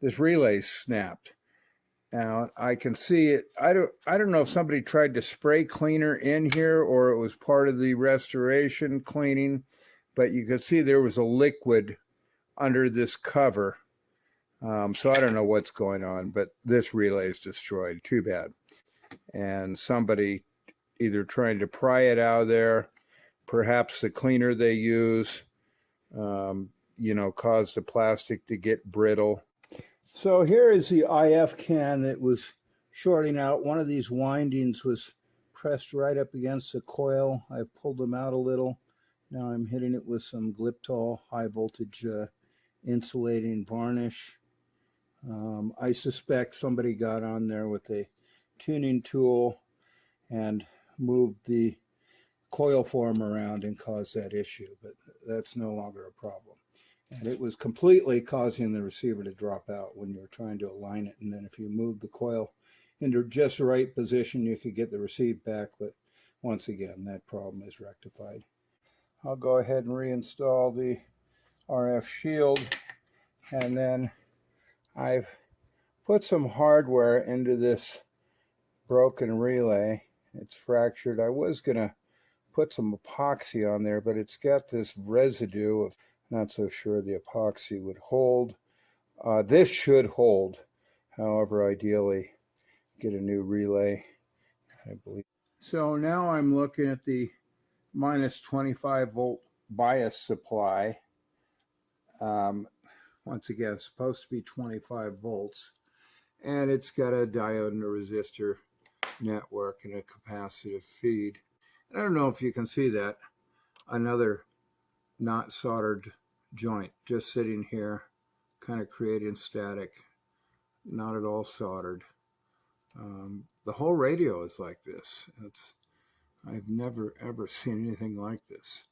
this relay snapped. Now I can see it. I don't know if somebody tried to spray cleaner in here or it was part of the restoration cleaning, but you could see there was a liquid under this cover. So I don't know what's going on, but this relay is destroyed. Too bad. And somebody either trying to pry it out of there, perhaps the cleaner they use, you know, caused the plastic to get brittle. So here is the IF can that was shorting out. One of these windings was pressed right up against the coil. I've pulled them out a little. Now I'm hitting it with some Gliptol high voltage insulating varnish. I suspect somebody got on there with a tuning tool and moved the coil form around and caused that issue, but that's no longer a problem. And it was completely causing the receiver to drop out when you were trying to align it. And then if you move the coil into just the right position, you could get the receive back. But once again, that problem is rectified. I'll go ahead and reinstall the RF shield. And then I've put some hardware into this broken relay. It's fractured. I was going to put some epoxy on there, but it's got this residue of, not so sure the epoxy would hold. This should hold. However, ideally, get a new relay, I believe. So now I'm looking at the minus 25 volt bias supply. Once again, it's supposed to be 25 volts. And it's got a diode and a resistor network and a capacitive feed. I don't know if you can see that. Another not soldered joint just sitting here, kind of creating static, not at all soldered. The whole radio is like this. I've never ever seen anything like this.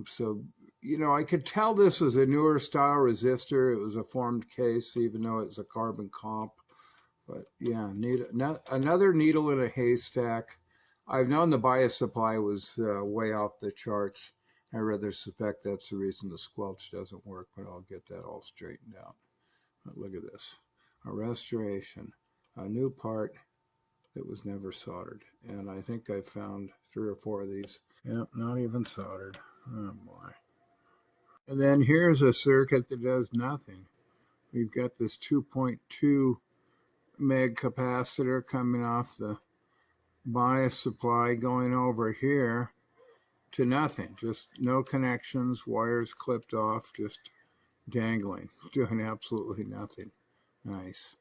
So, you know, I could tell this was a newer style resistor. It was a formed case, even though it's a carbon comp. But yeah, another needle in a haystack. I've known the bias supply was way off the charts. I rather suspect that's the reason the squelch doesn't work, but I'll get that all straightened out. But look at this. A restoration, a new part that was never soldered. And I think I found 3 or 4 of these. Yep, not even soldered. Oh boy. And then here's a circuit that does nothing. We've got this 2.2 meg capacitor coming off the bias supply going over here to nothing, just no connections, wires clipped off, just dangling, doing absolutely nothing. Nice.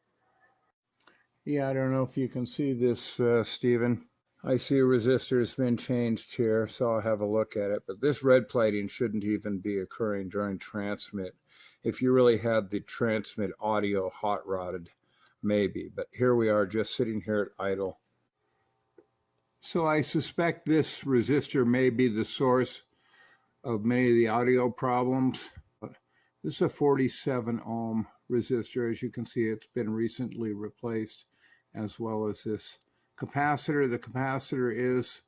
Yeah, I don't know if you can see this, Stephen. I see a resistor has been changed here, so I'll have a look at it. But this red plating shouldn't even be occurring during transmit. If you really had the transmit audio hot rodded, maybe. But here we are just sitting here at idle. So I suspect this resistor may be the source of many of the audio problems. This is a 47 ohm resistor. As you can see, it's been recently replaced, as well as this capacitor. The capacitor is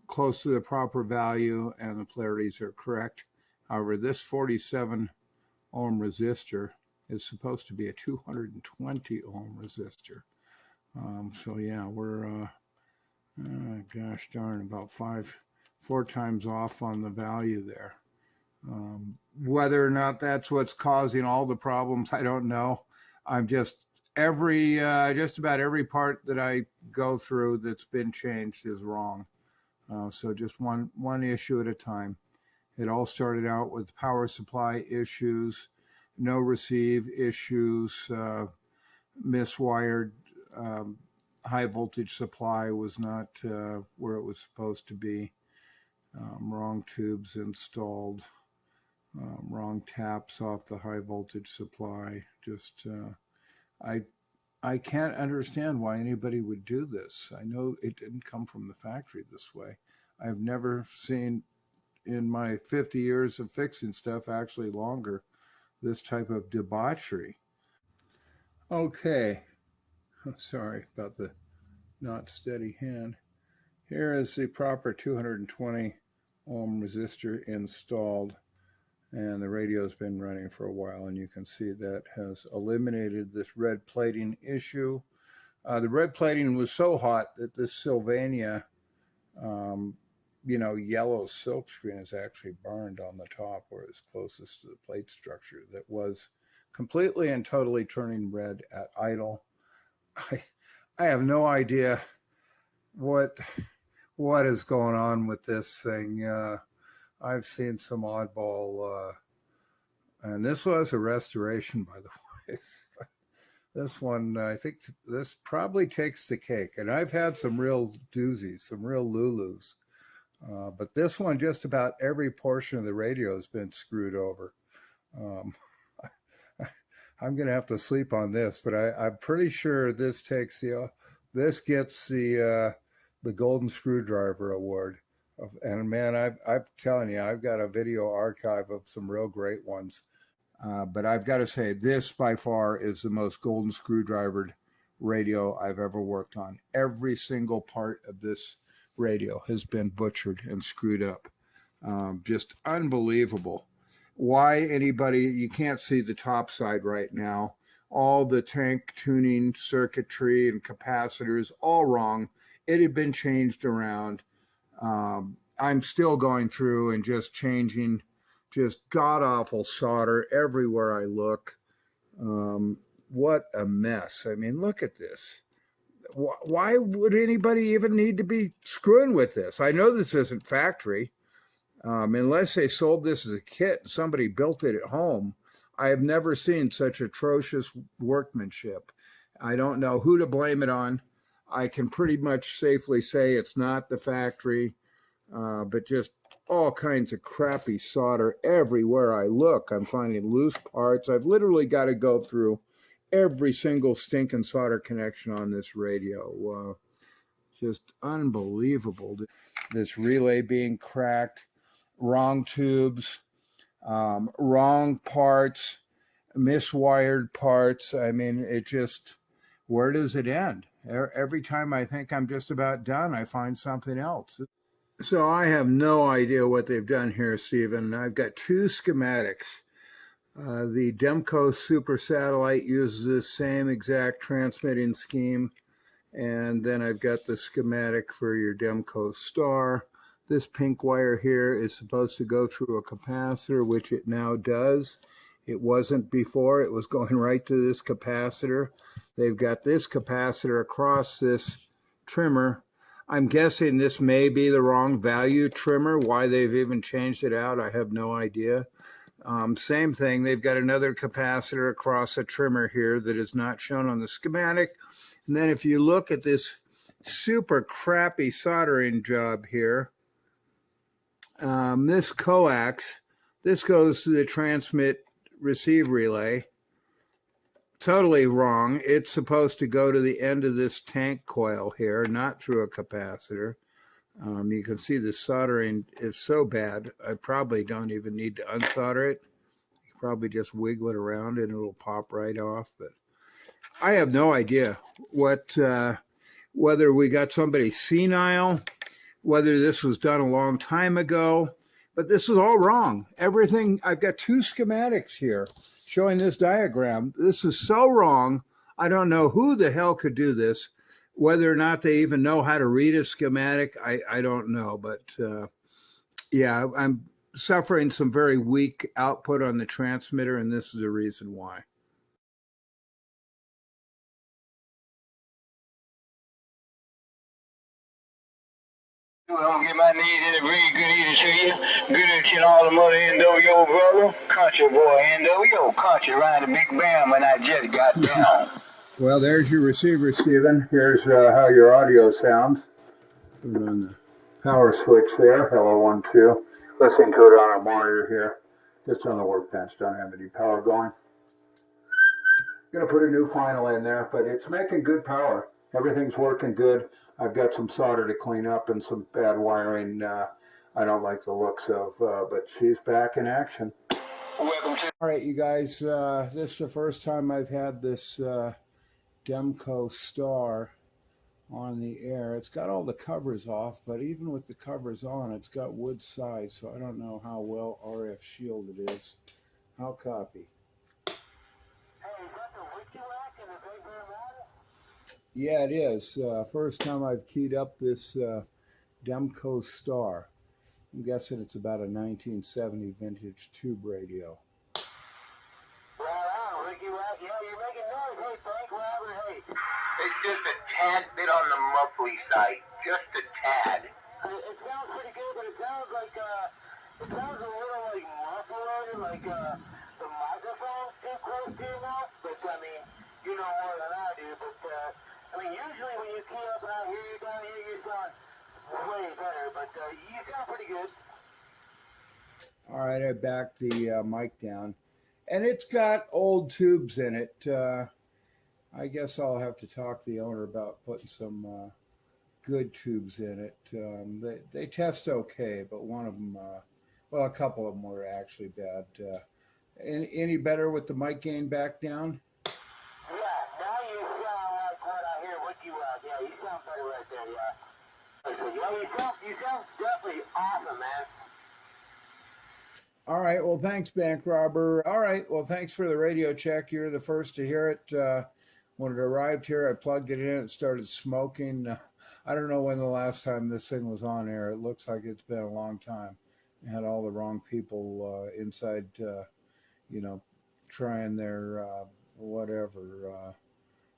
close to the proper value and the polarities are correct. However, this 47 ohm resistor is supposed to be a 220 ohm resistor. So yeah, we're gosh darn, about 4 times off on the value there. Whether or not that's what's causing all the problems, I don't know. I'm just just about every part that I go through that's been changed is wrong. So just one issue at a time. It all started out with power supply issues, no receive issues, miswired. High voltage supply was not where it was supposed to be. Wrong tubes installed, wrong taps off the high voltage supply. Just I can't understand why anybody would do this. I know it didn't come from the factory this way. I've never seen in my 50 years of fixing stuff, actually longer, this type of debauchery. Okay. Sorry about the not steady hand. Here is the proper 220 ohm resistor installed. and the radio's been running for a while, and you can see that has eliminated this red plating issue. The red plating was so hot that this Sylvania, yellow silk screen is actually burned on the top where it's closest to the plate structure, that was completely and totally turning red at idle. I have no idea what is going on with this thing. I've seen some oddball, and this was a restoration, by the way. This one, I think this probably takes the cake. And I've had some real doozies, some real Lulus. But this one, just about every portion of the radio has been screwed over. I'm going to have to sleep on this, but I'm pretty sure this takes this gets the Golden Screwdriver Award. And man, I'm telling you, I've got a video archive of some real great ones. But I've got to say, this by far is the most golden screwdrivered radio I've ever worked on. Every single part of this radio has been butchered and screwed up. Just unbelievable. Why anybody, you can't see the top side right now. All the tank tuning circuitry and capacitors, all wrong. It had been changed around. I'm still going through and just changing just god-awful solder everywhere I look. What a mess. I mean, look at this. Why would anybody even need to be screwing with this? I know this isn't factory. Unless they sold this as a kit and somebody built it at home, I have never seen such atrocious workmanship. I don't know who to blame it on. I can pretty much safely say it's not the factory, but just all kinds of crappy solder everywhere I look. I'm finding loose parts. I've literally got to go through every single stinking solder connection on this radio. Just unbelievable. This relay being cracked, wrong tubes, wrong parts, miswired parts. I mean, it just, where does it end? Every time I think I'm just about done, I find something else. So I have no idea what they've done here, Stephen. I've got two schematics. The DEMCO Super Satellite uses the same exact transmitting scheme. And then I've got the schematic for your DEMCO STAR. This pink wire here is supposed to go through a capacitor, which it now does. It wasn't before. It was going right to this capacitor. They've got this capacitor across this trimmer. I'm guessing this may be the wrong value trimmer. Why they've even changed it out, I have no idea. Same thing, they've got another capacitor across a trimmer here that is not shown on the schematic. And then if you look at this super crappy soldering job here, this coax, this goes to the transmit receive relay. Totally wrong. It's supposed to go to the end of this tank coil here, not through a capacitor. You can see the soldering is so bad, I probably don't even need to unsolder it. You probably just wiggle it around and it'll pop right off. But I have no idea what, whether we got somebody senile, whether this was done a long time ago, but this is all wrong. Everything, I've got two schematics here showing this diagram. This is so wrong. I don't know who the hell could do this. Whether or not they even know how to read a schematic, I don't know. But yeah, I'm suffering some very weak output on the transmitter, and this is the reason why. I'm gonna get my knees in a very good eating to you. Good eating all the mother endo, yo, brother. Country boy endo, yo, country around the big bam, and I just got down. Well, there's your receiver, Stephen. Here's how your audio sounds. Put it on the power switch there. Hello, 1, 2. Listening to it on a monitor here. Just on the workbench. Don't have any power going. Gonna put a new final in there, but it's making good power. Everything's working good. I've got some solder to clean up and some bad wiring I don't like the looks of, but she's back in action. Welcome to. All right, you guys, this is the first time I've had this DEMCO STAR on the air. It's got all the covers off, but even with the covers on, it's got wood sides, so I don't know how well RF shielded it is. How copy? Hey, is that the wiki rack in the big room model? Yeah, it is. First time I've keyed up this DEMCO STAR. I'm guessing it's about a 1970 vintage tube radio. Right on, wiki rack. Yeah, you're making noise. Hey, Frank, whatever, hey. It's just a tad bit on the muffly side. Just a tad. It sounds pretty good, but it sounds like, it sounds a little like muffled, like, the microphone's too close to your mouth. But, I mean, you know more than I do, but, I mean, usually when you key up and I hear you down here, you sound way better, but you sound pretty good. All right, I backed the mic down. And it's got old tubes in it. I guess I'll have to talk to the owner about putting some good tubes in it. They test okay, but one of them, well, a couple of them were actually bad. Any better with the mic gain back down? Yeah, now you sound like what I hear with you out. Yeah, you sound better right there, yeah. Yeah, you sound definitely awesome, man. All right, well, thanks, bank robber. All right, well, thanks for the radio check. You're the first to hear it. When it arrived here, I plugged it in. It started smoking. I don't know when the last time this thing was on air. It looks like it's been a long time. It had all the wrong people inside, you know, trying their whatever,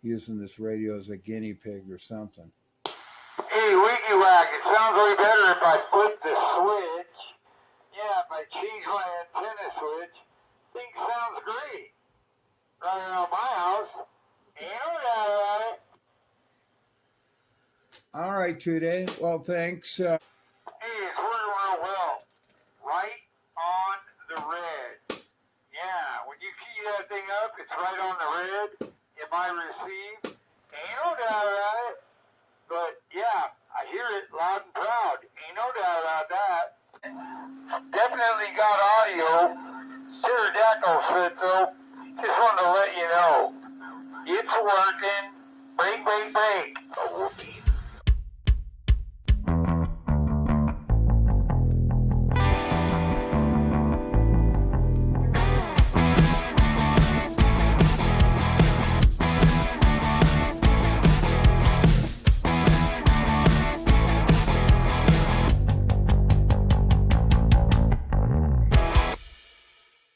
using this radio as a guinea pig or something. Hey, Wiki Wag, it sounds way better if I flip the switch. Yeah, if I change my antenna switch, things sounds great. Right around my house. You know that, right? All right, Today. Well, thanks. Hey, it's working real well. Right on the red. Yeah, when you key that thing up, it's right on the red. It might receive. Ain't no doubt about it. But yeah, I hear it loud and proud. Ain't no doubt about that. Definitely got audio. Pterodactyl said so. Just wanted to let you know. It's working. Break, break, break.